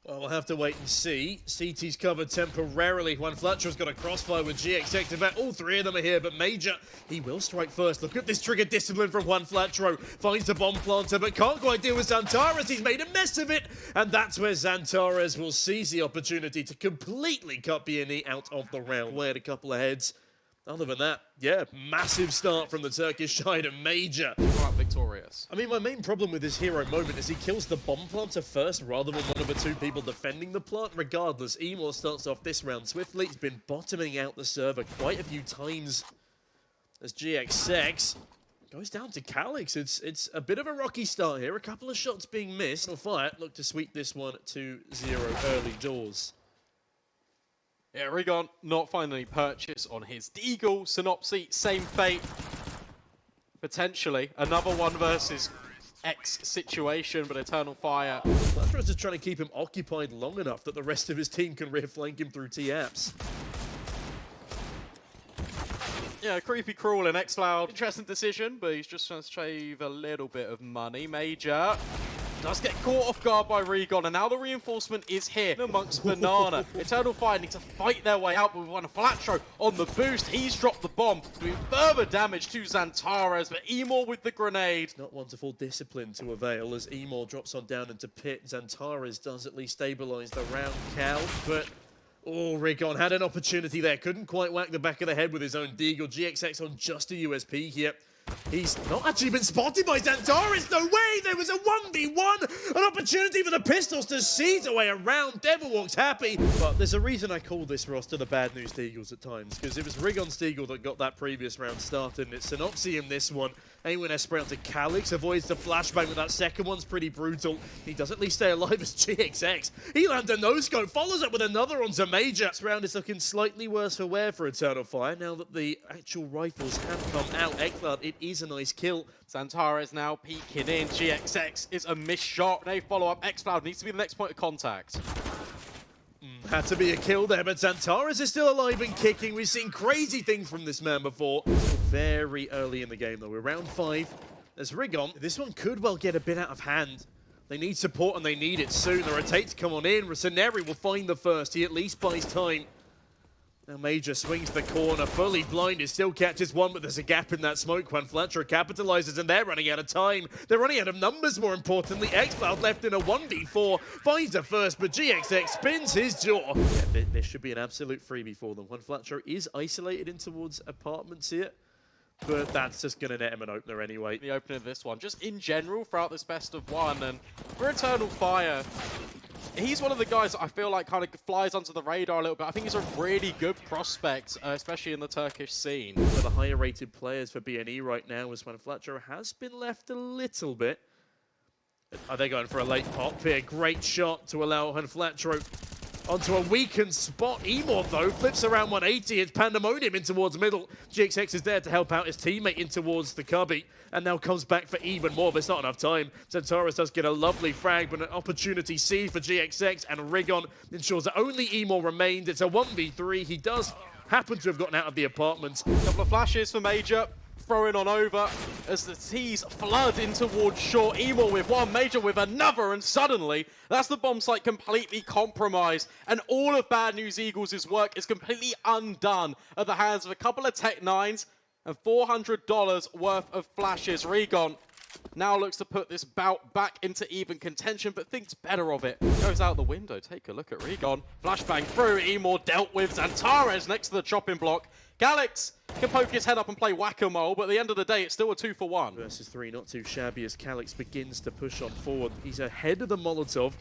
Well, we'll have to wait and see. CT's covered temporarily. Juan Fletcher's got a crossfire with GX. In fact, all three of them are here, but Major, he will strike first. Look at this trigger discipline from Juan Fletcher. Finds the bomb planter, but can't quite deal with XANTARES. He's made a mess of it, and that's where XANTARES will seize the opportunity to completely cut B&E out of the round. Laid a couple of heads. Other than that, yeah, massive start from the Turkish side of Major. Quite victorious. I mean, my main problem with this hero moment is he kills the bomb planter first rather than one of the two people defending the plant. Regardless, Emor starts off this round swiftly. He's been bottoming out the server quite a few times as GXX goes down to Calix. It's a bit of a rocky start here. A couple of shots being missed. Fire look to sweep this one 2-0 early doors. Yeah, Rigon not finding any purchase on his Deagle. Synopsy, same fate. Potentially another 1 versus X situation, but Eternal Fire. Fletcher is just trying to keep him occupied long enough that the rest of his team can rear flank him through T-apps. Yeah, creepy crawl and X-Cloud. Interesting decision, but he's just trying to save a little bit of money. Major does get caught off guard by Rigon, and now the reinforcement is here amongst Banana. Eternal Fire need to fight their way out with Juan Fletcher on the boost. He's dropped the bomb, doing further damage to XANTARES, but Emor with the grenade. Not wonderful discipline to avail as Emor drops on down into pit. XANTARES does at least stabilize the round cow, but oh, Rigon had an opportunity there. Couldn't quite whack the back of the head with his own Deagle. GXX on just a USP here. He's not actually been spotted by XANTARES. No way! There was a 1v1! An opportunity for the Pistols to seize away around. Devilwalk's happy. But there's a reason I call this roster the Bad News Deagles at times. Because it was Rigon's Deagle that got that previous round started. And it's Synopsy in this one. Aiming S-Brown to Calix. Avoids the flashbang, but that second one's pretty brutal. He does at least stay alive as GXX. He lands a no-scope. Follows up with another onto Major. This round is looking slightly worse for wear for Eternal Fire. Now that the actual rifles have come out. X-Cloud, it is a nice kill. XANTARES now peeking in. GXX is a missed shot. They follow up. X-Cloud needs to be the next point of contact. Had to be a kill there, but XANTARES is still alive and kicking. We've seen crazy things from this man before. Very early in the game, though. We're round 5. There's Rigon. This one could well get a bit out of hand. They need support, and they need it soon. The rotate to come on in. Raseneri will find the first. He at least buys time. Now Major swings the corner, fully blinded, still catches one, but there's a gap in that smoke. Juan Fletcher capitalizes, and they're running out of time. They're running out of numbers, more importantly. X-Cloud left in a 1v4, finds a first, but GXX spins his jaw. Yeah, this should be an absolute freebie for them. Juan Fletcher is isolated in towards apartments here, but that's just going to net him an opener anyway. The opener of this one, just in general, throughout this best of one, and for Eternal Fire, he's one of the guys that I feel like kind of flies onto the radar a little bit. I think he's a really good prospect, especially in the Turkish scene. One of the higher rated players for B&E right now is Juan Fletcher has been left a little bit. Are they going for a late pop here? Great shot to allow Juan Fletcher onto a weakened spot. Emor, though, flips around 180. It's pandemonium in towards middle. GXX is there to help out his teammate in towards the cubby, and now comes back for even more, but it's not enough time. XANTARES does get a lovely frag, but an opportunity seized for GXX, and Rigon ensures that only Emor remained. It's a 1v3. He does happen to have gotten out of the apartment. Couple of flashes for Major. Throwing on over as the T's flood in towards short. Emor with one, Major with another, and suddenly that's the bomb site completely compromised, and all of Bad News Eagles' work is completely undone at the hands of a couple of Tech 9s and $400 worth of flashes. Rigon now looks to put this bout back into even contention, but thinks better of it. Goes out the window. Take a look at Rigon. Flashbang through. Emor dealt with. XANTARES next to the chopping block. Calix can poke his head up and play whack-a-mole, but at the end of the day, it's still a 2-for-1. Versus 3, not too shabby as Calix begins to push on forward. He's ahead of the Molotov,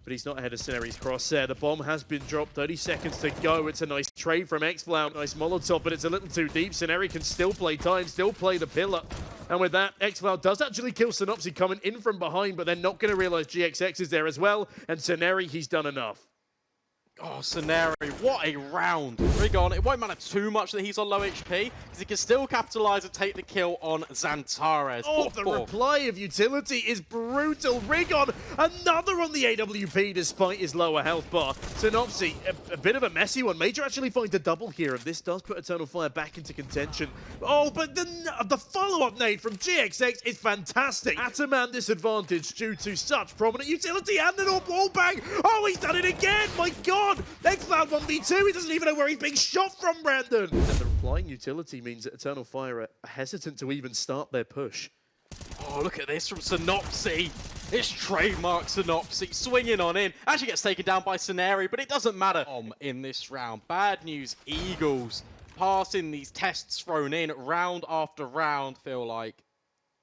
but he's not ahead of Cineri's crosshair. The bomb has been dropped, 30 seconds to go. It's a nice trade from X-Cloud. Nice Molotov, but it's a little too deep. Cineri can still play time, still play the pillar. And with that, X-Cloud does actually kill Synopsy coming in from behind, but they're not going to realize GXX is there as well. And Cineri, he's done enough. Oh, Scenario, what a round. Rigon, it won't matter too much that he's on low HP, because he can still capitalize and take the kill on XANTARES. Oh, the reply of utility is brutal. Rigon, another on the AWP despite his lower health bar. Synopsy, a bit of a messy one. Major actually finds a double here, and this does put Eternal Fire back into contention. Oh, but the follow-up nade from GXX is fantastic. At a man disadvantage due to such prominent utility and an wall bang. Oh, he's done it again, my God. XCloud 1v2, he doesn't even know where he's being shot from, Brandon. And the replying utility means that Eternal Fire are hesitant to even start their push. Oh, look at this from Synopsy. It's trademark Synopsy swinging on in. Actually gets taken down by Scenario, but it doesn't matter. In this round, bad news, Eagles passing these tests thrown in round after round. Feel like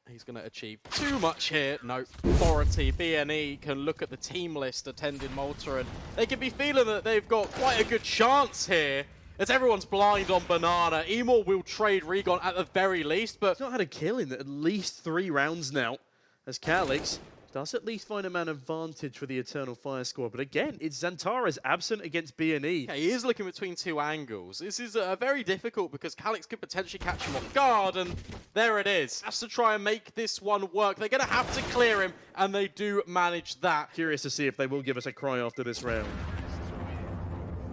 he's going to achieve too much here. Nope. Authority, BNE can look at the team list attending Malta, and they can be feeling that they've got quite a good chance here. As everyone's blind on Banana, Emor will trade Rigon at the very least, but... He's not had a kill in at least 3 rounds now, as Calix does at least find a man advantage for the Eternal Fire squad. But again, it's XANTARES absent against BNE. Okay, he is looking between 2 angles. This is very difficult because Calix could potentially catch him off guard, and there it is. Has to try and make this one work. They're going to have to clear him, and they do manage that. Curious to see if they will give us a cry after this round.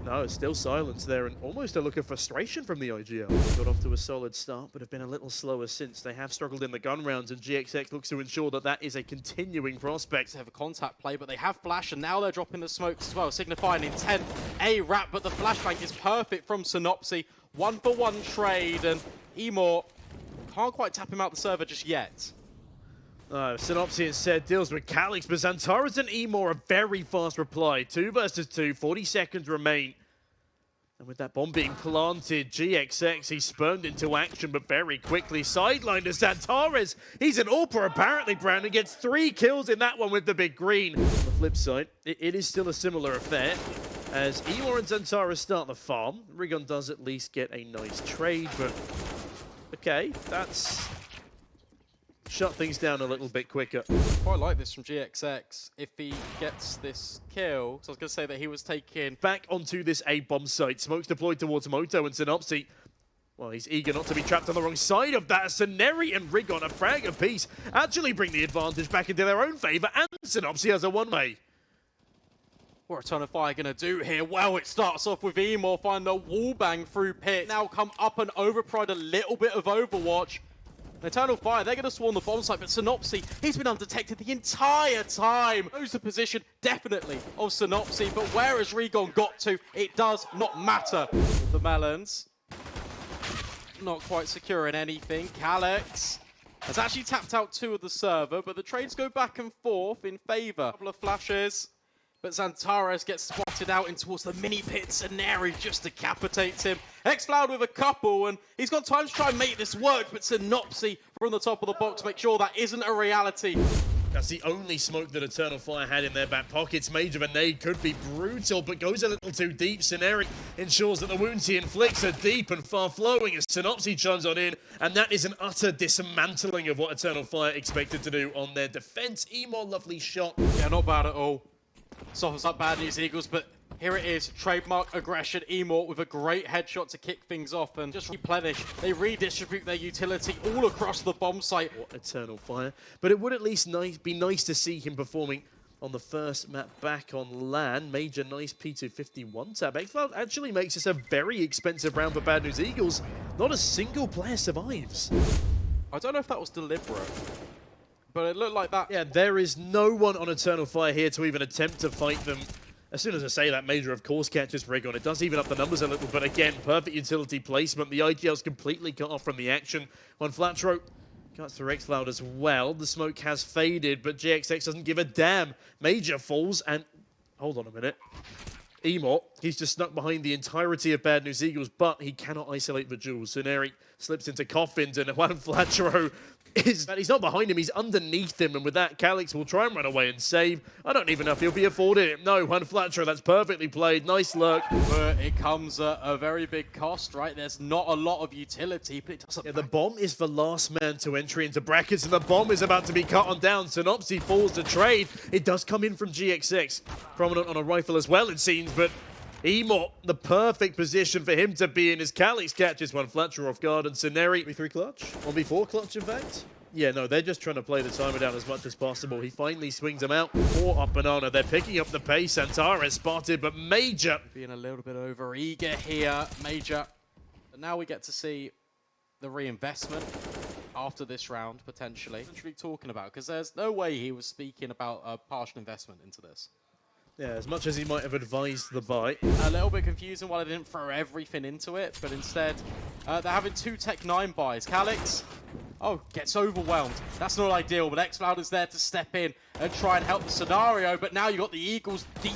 No, it's still silence there, and almost a look of frustration from the IGL. Got off to a solid start, but have been a little slower since. They have struggled in the gun rounds, and GXX looks to ensure that that is a continuing prospect. They have a contact play, but they have flash, and now they're dropping the smokes as well, signifying intent. A wrap, but the flashbang is perfect from Synopsy. 1-for-1 trade, and Emor can't quite tap him out the server just yet. Synopsy instead deals with Calix, but XANTARES and Emor a very fast reply. 2 versus 2, 40 seconds remain. And with that bomb being planted, GXX, he's spurned into action, but very quickly sidelined as XANTARES. He's an AWPer apparently, Brandon, gets 3 kills in that one with the big green. On the flip side, it is still a similar affair. As Emor and XANTARES start the farm, Rigon does at least get a nice trade, but okay, that's shut things down a little bit quicker. Quite like this from GXX. If he gets this kill, so I was going to say that he was taking... Back onto this A-bomb site. Smokes deployed towards Moto and Synopsy. Well, he's eager not to be trapped on the wrong side of that. Sceneri and Rigon, a frag apiece, actually bring the advantage back into their own favor, and Synopsy has a one-way. What are Eternal Fire going to do here? Well, it starts off with Emor, find the wall bang through pit. Now come up and overpride a little bit of Overwatch. Eternal Fire, they're going to swarm the bomb site, but Synopsy, he's been undetected the entire time. Knows the position, definitely, of Synopsy, but where has Rigon got to? It does not matter. The Melons, not quite securing anything. Calix has actually tapped out 2 of the server, but the trades go back and forth in favor. A couple of flashes, but XANTARES gets spotted out in towards the mini pit. Scenario just decapitates him. XCloud with a couple, and he's got time to try and make this work, but Synopsy from the top of the box makes sure that isn't a reality. That's the only smoke that Eternal Fire had in their back pockets. Major Renegade could be brutal, but goes a little too deep. Scenario ensures that the wounds he inflicts are deep and far-flowing as Synopsy chimes on in, and that is an utter dismantling of what Eternal Fire expected to do on their defense. Emor, lovely shot. Yeah, not bad at all. Softens up bad news, Eagles, but here it is. Trademark aggression. Emor with a great headshot to kick things off and just replenish. They redistribute their utility all across the bomb site. What Eternal Fire. But it would at least be nice to see him performing on the first map back on LAN. Major nice P251 tab. XCloud actually makes this a very expensive round for Bad News Eagles. Not a single player survives. I don't know if that was deliberate, but it looked like that. Yeah, there is no one on Eternal Fire here to even attempt to fight them. As soon as I say that, Major, of course, catches Rigon. It does even up the numbers a little, but again, perfect utility placement. The IGL's completely cut off from the action. When Flatro cuts through XCloud as well, the smoke has faded, but GXX doesn't give a damn. Major falls, and hold on a minute. Emor, he's just snuck behind the entirety of Bad News Eagles, but he cannot isolate the jewels. Suneri slips into coffins, and Juan Flatro he's not behind him, he's underneath him, and with that, Calix will try and run away and save. I don't even know if he'll be afforded it. No, Juan Flatro, that's perfectly played. Nice lurk. But it comes at a very big cost, right? There's not a lot of utility, but it doesn't matter. The bomb is the last man to entry into brackets, and the bomb is about to be cut on down. Synopsy falls to trade. It does come in from GXX. Prominent on a rifle as well, it seems, but Emor, the perfect position for him to be in as Calix catches one flatcher off guard and Cineri. 1v3 clutch? 1v4 clutch, in fact? Yeah, no, they're just trying to play the timer down as much as possible. He finally swings them out. 4 up banana. They're picking up the pace. XANTARES spotted, but Major being a little bit over eager here, Major. But now we get to see the reinvestment after this round, potentially. What are we talking about? Because there's no way he was speaking about a partial investment into this. Yeah, as much as he might have advised the buy. A little bit confusing why they didn't throw everything into it, but instead they're having 2 Tech 9 buys. Calix, gets overwhelmed. That's not ideal, but XCloud is there to step in and try and help the scenario. But now you got the Eagles deep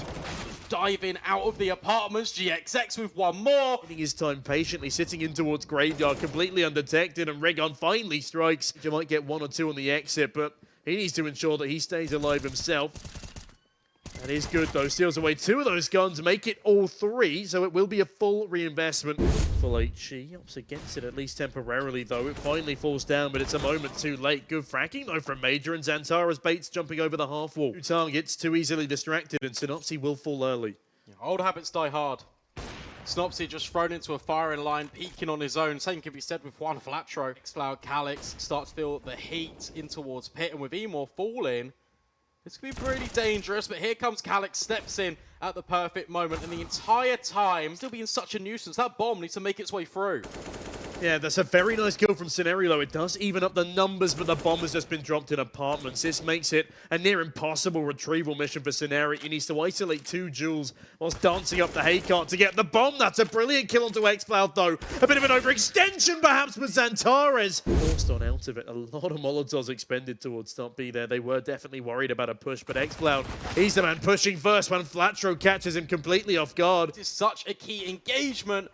diving out of the apartments. GXX with one more. Taking his time patiently, sitting in towards Graveyard, completely undetected, and Regon finally strikes. You might get 1 or 2 on the exit, but he needs to ensure that he stays alive himself. That is good, though. Steals away 2 of those guns, make it all 3, so it will be a full reinvestment. Full HE, ups against it, at least temporarily, though. It finally falls down, but it's a moment too late. Good fracking, though, from Major, and XANTARES baits jumping over the half wall. 2 targets, too easily distracted, and Synopsy will fall early. Yeah, old habits die hard. Synopsy just thrown into a firing line, peeking on his own. Same can be said with one Flatro. XCloud, Calix start to feel the heat in towards Pit, and with Emor falling, it's going to be pretty dangerous, but here comes Calix, steps in at the perfect moment, and the entire time, still being such a nuisance, that bomb needs to make its way through. Yeah, that's a very nice kill from Scenario. It does even up the numbers, but the bomb has just been dropped in apartments. This makes it a near impossible retrieval mission for Scenario. He needs to isolate 2 Jules whilst dancing up the haycart to get the bomb. That's a brilliant kill onto XCloud, though. A bit of an overextension, perhaps, with XANTARES. Forced on out of it. A lot of Molotovs expended towards top B there. They were definitely worried about a push, but XCloud, he's the man pushing first when Flatro catches him completely off guard. It is such a key engagement.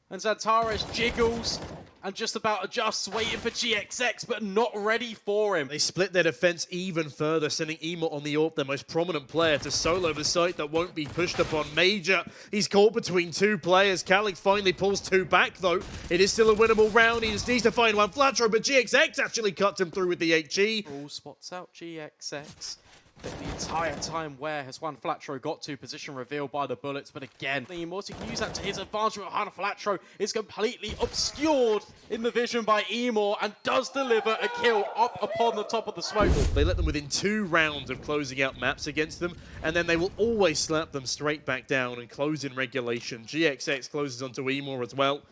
And XANTARES jiggles and just about adjusts, waiting for GXX, but not ready for him. They split their defense even further, sending Emor on the AWP, their most prominent player, to solo the site that won't be pushed upon. Major, he's caught between 2 players. Calix finally pulls 2 back, though. It is still a winnable round. He just needs to find one Flatro, but GXX actually cuts him through with the HE. All spots out GXX. But the entire time, where has one Flatro got to? Position revealed by the bullets, but again, Emor can use that to his advantage. But Flatro is completely obscured in the vision by Emor and does deliver a kill up upon the top of the smoke. They let them within 2 rounds of closing out maps against them, and then they will always slap them straight back down and close in regulation. GXX closes onto Emor as well.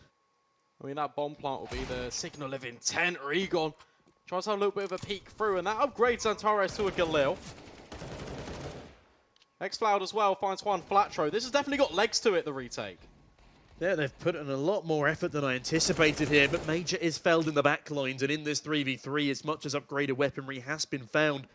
I mean, that bomb plant will be the signal of intent. Regon tries to have a little bit of a peek through, and that upgrades XANTARES to a Galil. XCloud as well finds one Flatro. This has definitely got legs to it, the retake. Yeah, they've put in a lot more effort than I anticipated here, but Major is felled in the backlines, and in this 3v3, as much as upgraded weaponry has been found,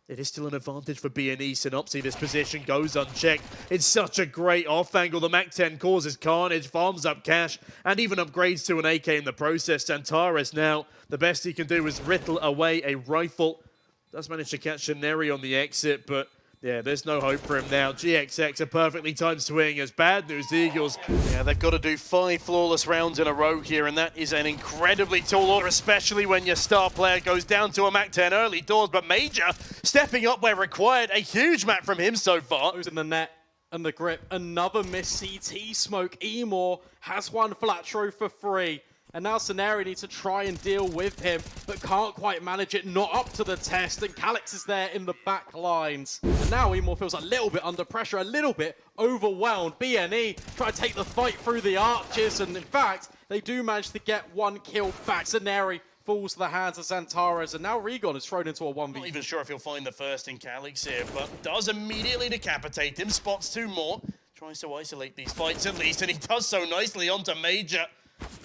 it is still an advantage for BNE. Synopsy, this position goes unchecked. It's such a great off angle. The MAC-10 causes carnage, farms up cash, and even upgrades to an AK in the process. XANTARES now, the best he can do is riddle away a rifle. Does manage to catch Sheneri on the exit, but yeah, there's no hope for him now. GXX, a perfectly timed swing as bad news Eagles. Yeah, they've got to do 5 flawless rounds in a row here, and that is an incredibly tall order, especially when your star player goes down to a MAC-10 early doors. But Major stepping up where required. A huge map from him so far. Who's in the net and the grip. Another missed CT smoke. Emor has one Flatro for free. And now Scenario needs to try and deal with him, but can't quite manage it, not up to the test, and Calix is there in the back lines. And now Emor feels a little bit under pressure, a little bit overwhelmed. BNE try to take the fight through the arches, and in fact, they do manage to get 1 kill back. Scenario falls to the hands of XANTARES, and now Regon is thrown into a 1v. Not even sure if he'll find the first in Calix here, but does immediately decapitate him, spots 2 more, tries to isolate these fights at least, and he does so nicely onto Major.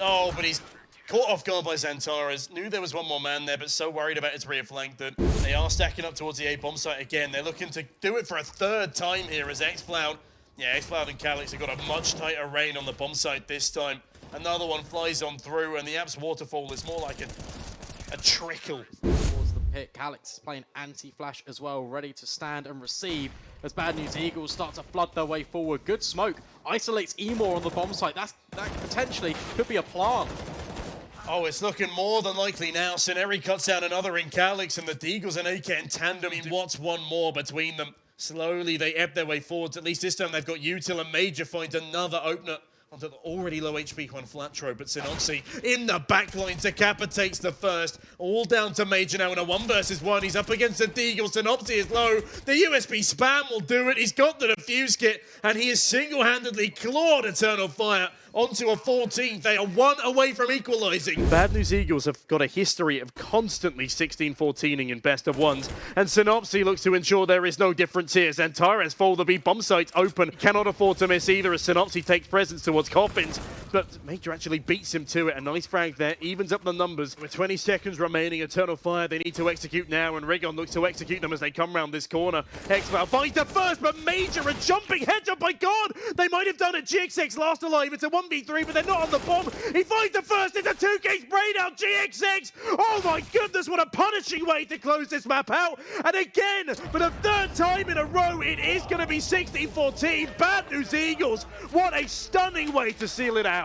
Oh, but he's caught off guard by XANTARES. Knew there was 1 more man there, but so worried about his rear flank that they are stacking up towards the A bomb site again. They're looking to do it for a 3rd time here as XCloud. Yeah, XCloud and Calix have got a much tighter rein on the bomb site this time. Another one flies on through, and the App's waterfall is more like a trickle. Towards the pit, Calix is playing anti-flash as well, ready to stand and receive as Bad News Eagles start to flood their way forward. Good smoke isolates Emor on the bomb site. That potentially could be a plant. Oh, it's looking more than likely now. Sceneri cuts down another in Calix, and the Deagles and AK in tandem. I mean, what's 1 more between them? Slowly, they ebb their way forwards. At least this time they've got Util and Major find another opener onto the already low HP Juan Flatro, but CSGO in the backline decapitates the first. All down to Major now in a 1 versus 1. He's up against the Deagle. CSGO is low. The USB spam will do it. He's got the defuse kit, and he has single-handedly clawed Eternal Fire onto a 14th. They are 1 away from equalizing. Bad News Eagles have got a history of constantly 16-14ing in best of ones, and CSGO looks to ensure there is no difference here. XANTARES fold the B bomb sites open, cannot afford to miss either as CSGO takes presence towards Coffins, but Major actually beats him to it. A nice frag there, evens up the numbers. With 20 seconds remaining, Eternal Fire, they need to execute now, and Rigon looks to execute them as they come round this corner. Xval finds the first, but Major a jumping headshot by God! They might have done it. GXX last alive. It's a 1v3, but they're not on the bomb. He finds the first. It's a 2-case brain out. GXX. Oh my goodness, what a punishing way to close this map out. And again, for the 3rd time in a row, it is going to be 16-14. Bad News Eagles. What a stunning way to seal it out.